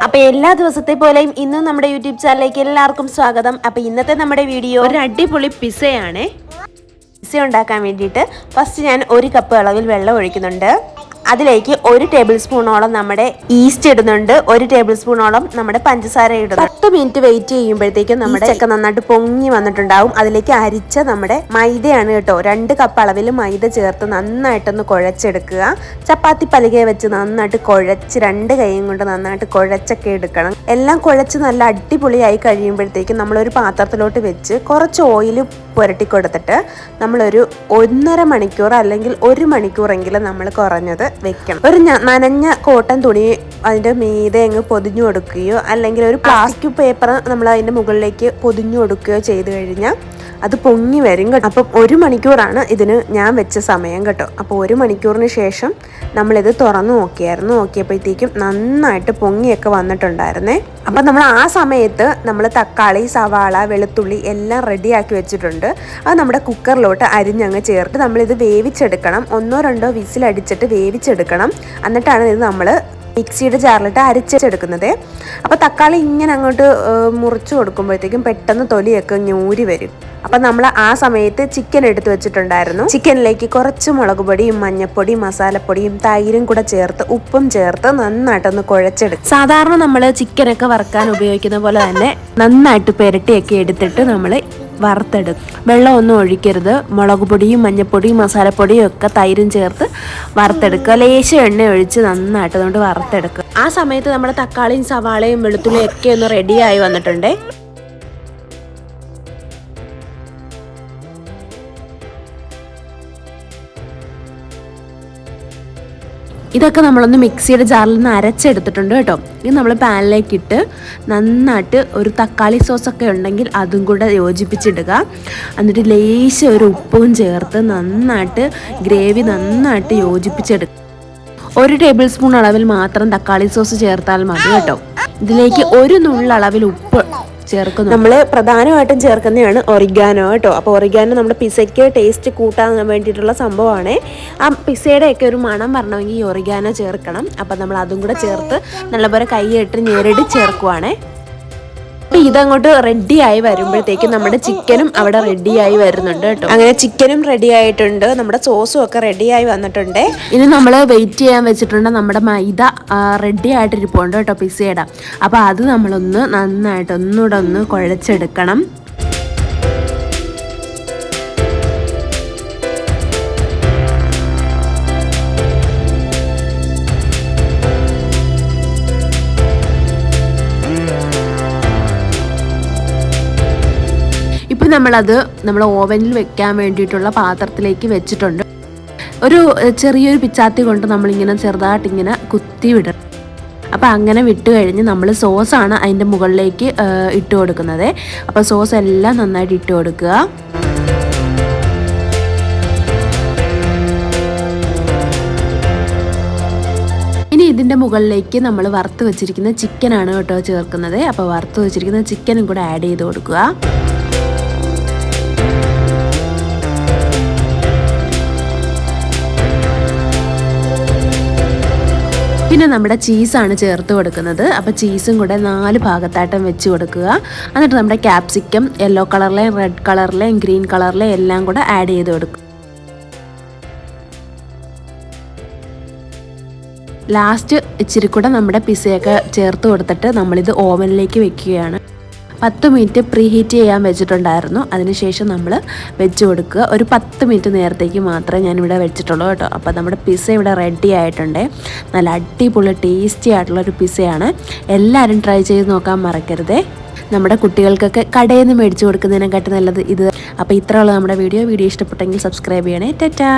അപ്പോൾ എല്ലാ ദിവസത്തെ പോലെയും ഇന്നും നമ്മുടെ യൂട്യൂബ് ചാനലിലേക്ക് എല്ലാവർക്കും സ്വാഗതം. അപ്പോൾ ഇന്നത്തെ നമ്മുടെ വീഡിയോ ഒരു അടിപൊളി പിസ്സയാണ്. പിസ്സ ഉണ്ടാക്കാൻ വേണ്ടിയിട്ട് ഫസ്റ്റ് ഞാൻ 1 കപ്പ് അളവിൽ വെള്ളം ഒഴിക്കുന്നുണ്ട്. അതിലേക്ക് 1 ടേബിൾ സ്പൂണോളം നമ്മുടെ ഈസ്റ്റ് ഇടുന്നുണ്ട്, 1 ടേബിൾ സ്പൂണോളം നമ്മുടെ പഞ്ചസാര ഇടുന്നു. 10 മിനിറ്റ് വെയിറ്റ് ചെയ്യുമ്പോഴത്തേക്കും നമ്മുടെ ചക്ക നന്നായിട്ട് പൊങ്ങി വന്നിട്ടുണ്ടാവും. അതിലേക്ക് അരിച്ച നമ്മുടെ മൈദയാണ് കേട്ടോ. 2 കപ്പ് അളവിൽ മൈദ ചേർത്ത് നന്നായിട്ടൊന്ന് കുഴച്ചെടുക്കുക. ചപ്പാത്തി പലകയെ വെച്ച് നന്നായിട്ട് കുഴച്ച് 2 കൈയും കൊണ്ട് നന്നായിട്ട് കുഴച്ചൊക്കെ എടുക്കണം. എല്ലാം കുഴച്ച് നല്ല അടിപൊളിയായി കഴിയുമ്പോഴത്തേക്കും നമ്മളൊരു പാത്രത്തിലോട്ട് വെച്ച് കുറച്ച് ഓയിൽ പുരട്ടി കൊടുത്തിട്ട് നമ്മളൊരു 1.5 മണിക്കൂർ അല്ലെങ്കിൽ 1 മണിക്കൂറെങ്കിലും നമ്മൾ കുറഞ്ഞത് വെക്കണം. ഒരു നനഞ്ഞ കോട്ടൺ തുണി അതിൻ്റെ മീതെ അങ്ങ് പൊതിഞ്ഞു കൊടുക്കുകയോ അല്ലെങ്കിൽ ഒരു പ്ലാസ്റ്റിക് പേപ്പർ നമ്മൾ അതിൻ്റെ മുകളിലേക്ക് പൊതിഞ്ഞു കൊടുക്കുകയോ ചെയ്ത് കഴിഞ്ഞാൽ അത് പൊങ്ങി വരും കേട്ടോ. അപ്പം 1 മണിക്കൂറാണ് ഇതിന് ഞാൻ വെച്ച സമയം കേട്ടോ. അപ്പോൾ 1 മണിക്കൂറിന് ശേഷം നമ്മളിത് തുറന്നു നോക്കിയപ്പോഴത്തേക്കും നന്നായിട്ട് പൊങ്ങിയൊക്കെ വന്നിട്ടുണ്ടായിരുന്നേ. അപ്പം നമ്മൾ ആ സമയത്ത് നമ്മൾ തക്കാളി, സവാള, വെളുത്തുള്ളി എല്ലാം റെഡിയാക്കി വെച്ചിട്ടുണ്ട്. അത് നമ്മുടെ കുക്കറിലോട്ട് അരിഞ്ഞങ്ങ് ചേർത്ത് നമ്മളിത് വേവിച്ചെടുക്കണം. 1-2 വിസിലടിച്ചിട്ട് വേവിച്ചെടുക്കണം. എന്നിട്ടാണ് ഇത് നമ്മൾ മിക്സിയുടെ ജാറിലിട്ട് അരച്ചെടുക്കുന്നത്. അപ്പോൾ തക്കാളി ഇങ്ങനെ അങ്ങോട്ട് മുറിച്ച് കൊടുക്കുമ്പോഴത്തേക്കും പെട്ടെന്ന് തൊലിയൊക്കെ ഞൂരി വരും. അപ്പം നമ്മൾ ആ സമയത്ത് ചിക്കൻ എടുത്ത് വെച്ചിട്ടുണ്ടായിരുന്നു. ചിക്കനിലേക്ക് കുറച്ച് മുളക് പൊടിയും മഞ്ഞപ്പൊടിയും മസാലപ്പൊടിയും തൈരും കൂടെ ചേർത്ത് ഉപ്പും ചേർത്ത് നന്നായിട്ടൊന്ന് കുഴച്ചെടുക്കും. സാധാരണ നമ്മൾ ചിക്കനൊക്കെ വറുക്കാൻ ഉപയോഗിക്കുന്ന പോലെ തന്നെ നന്നായിട്ട് പുരട്ടിയൊക്കെ എടുത്തിട്ട് നമ്മൾ വറുത്തെടുക്കും. വെള്ളമൊന്നും ഒഴിക്കരുത്. മുളക് പൊടിയും മഞ്ഞപ്പൊടിയും മസാലപ്പൊടിയും ഒക്കെ തൈരും ചേർത്ത് വറുത്തെടുക്കുക. ലേശം എണ്ണ ഒഴിച്ച് നന്നായിട്ട് അതുകൊണ്ട് വറുത്തെടുക്കുക. ആ സമയത്ത് നമ്മുടെ തക്കാളിയും സവാളയും വെളുത്തുള്ളിയും ഒക്കെ ഒന്ന് റെഡിയായി വന്നിട്ടുണ്ട്. ഇതൊക്കെ നമ്മളൊന്ന് മിക്സിയുടെ ജാറിൽ നിന്ന് അരച്ചെടുത്തിട്ടുണ്ട് കേട്ടോ. ഇത് നമ്മൾ പാനിലേക്കിട്ട് നന്നായിട്ട് ഒരു തക്കാളി സോസൊക്കെ ഉണ്ടെങ്കിൽ അതും കൂടെ യോജിപ്പിച്ചിടുക. എന്നിട്ട് ലേശം ഒരു ഉപ്പും ചേർത്ത് നന്നായിട്ട് ഗ്രേവി നന്നായിട്ട് യോജിപ്പിച്ചെടുക്കുക. 1 ടേബിൾ സ്പൂൺ അളവിൽ മാത്രം തക്കാളി സോസ് ചേർത്താൽ മതി കേട്ടോ. ഇതിലേക്ക് 1 നുള്ളളവിൽ ഉപ്പ് ചേർക്കുന്നു. നമ്മൾ പ്രധാനമായിട്ടും ചേർക്കുന്നതാണ് ഒറിഗാനോ കേട്ടോ. അപ്പോൾ ഒറിഗാനോ നമ്മുടെ പിസയ്ക്ക് ടേസ്റ്റ് കൂട്ടാൻ വേണ്ടിയിട്ടുള്ള സംഭവമാണ്. ആ പിസയുടെ ഒക്കെ ഒരു മണം വരണമെങ്കിൽ ഈ ഒറിഗാനോ ചേർക്കണം. അപ്പം നമ്മൾ അതും കൂടെ ചേർത്ത് നല്ലപോലെ കൈയിട്ട് ഞെരടി ചേർക്കുവാണേ. അപ്പം ഇതങ്ങോട്ട് റെഡിയായി വരുമ്പോഴത്തേക്കും നമ്മുടെ ചിക്കനും അവിടെ റെഡിയായി വരുന്നുണ്ട് കേട്ടോ. അങ്ങനെ ചിക്കനും റെഡി ആയിട്ടുണ്ട്, നമ്മുടെ സോസും ഒക്കെ റെഡിയായി വന്നിട്ടുണ്ട്. ഇനി നമ്മൾ വെയിറ്റ് ചെയ്യാൻ വെച്ചിട്ടുണ്ട് നമ്മുടെ മൈദ റെഡി ആയിട്ടിരിപ്പുണ്ട് കേട്ടോ പിസയുടെ. അപ്പോൾ അത് നമ്മളൊന്ന് നന്നായിട്ട് ഒന്നുകൂടെ ഒന്ന് കുഴച്ചെടുക്കണം. ഇപ്പം നമ്മൾ ഓവനിൽ വെക്കാൻ വേണ്ടിയിട്ടുള്ള പാത്രത്തിലേക്ക് വെച്ചിട്ടുണ്ട്. ഒരു ചെറിയൊരു പിച്ചാത്തി കൊണ്ട് നമ്മളിങ്ങനെ ചെറുതായിട്ടിങ്ങനെ കുത്തി വിടണം. അപ്പോൾ അങ്ങനെ വിട്ട് കഴിഞ്ഞ് നമ്മൾ സോസാണ് അതിൻ്റെ മുകളിലേക്ക് ഇട്ട് കൊടുക്കുന്നത്. അപ്പോൾ സോസ് എല്ലാം നന്നായിട്ട് ഇട്ട് കൊടുക്കുക. ഇനി ഇതിൻ്റെ മുകളിലേക്ക് നമ്മൾ വറുത്ത് വെച്ചിരിക്കുന്ന ചിക്കനാണ് കേട്ടോ ചേർക്കുന്നത്. അപ്പോൾ വറുത്ത് വെച്ചിരിക്കുന്ന ചിക്കനും കൂടെ ആഡ് ചെയ്ത് കൊടുക്കുക. പിന്നെ നമ്മുടെ ചീസാണ് ചേർത്ത് കൊടുക്കുന്നത്. അപ്പോൾ ചീസും കൂടെ 4 ഭാഗത്തായിട്ടും വെച്ച് കൊടുക്കുക. എന്നിട്ട് നമ്മുടെ ക്യാപ്സിക്കം യെല്ലോ കളറിലെയും റെഡ് കളറിലെയും ഗ്രീൻ കളറിലെയും എല്ലാം കൂടെ ആഡ് ചെയ്ത് കൊടുക്കുക. ലാസ്റ്റ് ഇച്ചിരി കൂടെ നമ്മുടെ പിസയൊക്കെ ചേർത്ത് കൊടുത്തിട്ട് നമ്മളിത് ഓവനിലേക്ക് വെക്കുകയാണ്. 10 മിനിറ്റ് പ്രീ ഹീറ്റ് ചെയ്യാൻ വെച്ചിട്ടുണ്ടായിരുന്നു. അതിനുശേഷം നമ്മൾ വെച്ച് കൊടുക്കുക. ഒരു 10 മിനിറ്റ് നേരത്തേക്ക് മാത്രമേ ഞാനിവിടെ വെച്ചിട്ടുള്ളൂ കേട്ടോ. അപ്പോൾ നമ്മുടെ പിസ്സ ഇവിടെ റെഡി ആയിട്ടുണ്ട്. നല്ല അടിപൊളി ടേസ്റ്റി ആയിട്ടുള്ളൊരു പിസ്സയാണ്. എല്ലാവരും ട്രൈ ചെയ്ത് നോക്കാൻ മറക്കരുതേ. നമ്മുടെ കുട്ടികൾക്കൊക്കെ കടയിൽ നിന്ന് മേടിച്ച് കൊടുക്കുന്നതിനെക്കാട്ടി നല്ലത് ഇത്. അപ്പോൾ ഇത്രയുള്ള നമ്മുടെ വീഡിയോ ഇഷ്ടപ്പെട്ടെങ്കിൽ സബ്സ്ക്രൈബ് ചെയ്യണേ. ടാറ്റാ.